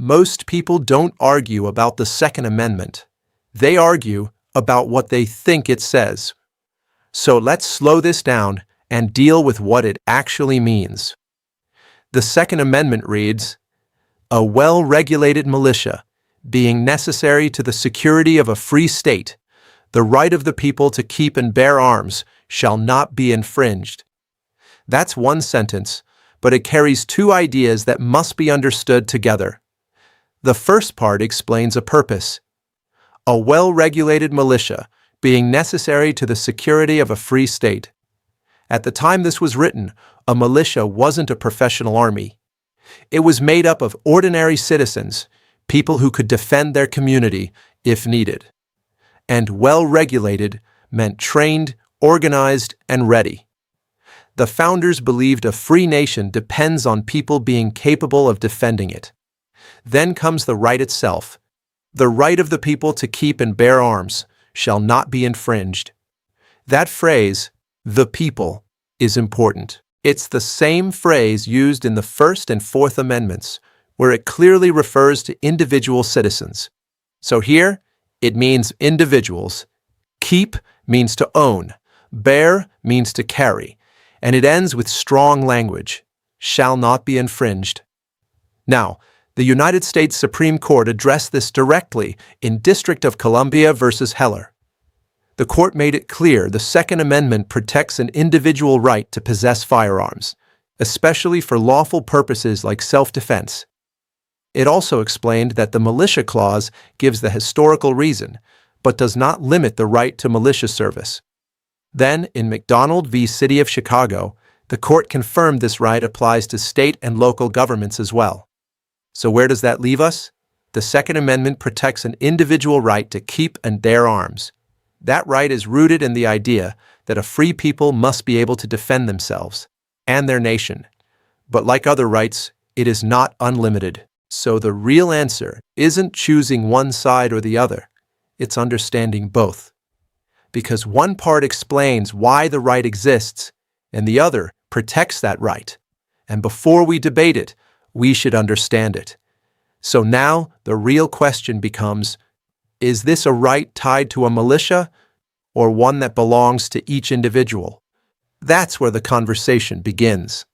Most people don't argue about the Second Amendment. They argue about what they think it says. So let's slow this down and deal with what it actually means. The Second Amendment reads, "A well-regulated militia, being necessary to the security of a free state, the right of the people to keep and bear arms shall not be infringed." That's one sentence, but it carries two ideas that must be understood together. The first part explains a purpose. A well-regulated militia, being necessary to the security of a free state. At the time this was written, a militia wasn't a professional army. It was made up of ordinary citizens, people who could defend their community if needed. And well-regulated meant trained, organized, and ready. The founders believed a free nation depends on people being capable of defending it. Then comes the right itself. The right of the people to keep and bear arms shall not be infringed. That phrase, the people, is important. It's the same phrase used in the First and Fourth Amendments, where it clearly refers to individual citizens. So here, it means individuals. Keep means to own. Bear means to carry. And it ends with strong language, shall not be infringed. Now, the United States Supreme Court addressed this directly in District of Columbia versus Heller. The court made it clear the Second Amendment protects an individual right to possess firearms, especially for lawful purposes like self-defense. It also explained that the militia clause gives the historical reason, but does not limit the right to militia service. Then, in McDonald v. City of Chicago, the court confirmed this right applies to state and local governments as well. So where does that leave us? The Second Amendment protects an individual right to keep and bear arms. That right is rooted in the idea that a free people must be able to defend themselves and their nation. But like other rights, it is not unlimited. So the real answer isn't choosing one side or the other. It's understanding both. Because one part explains why the right exists, and the other protects that right. And before we debate it, we should understand it. So now the real question becomes, is this a right tied to a militia, or one that belongs to each individual? That's where the conversation begins.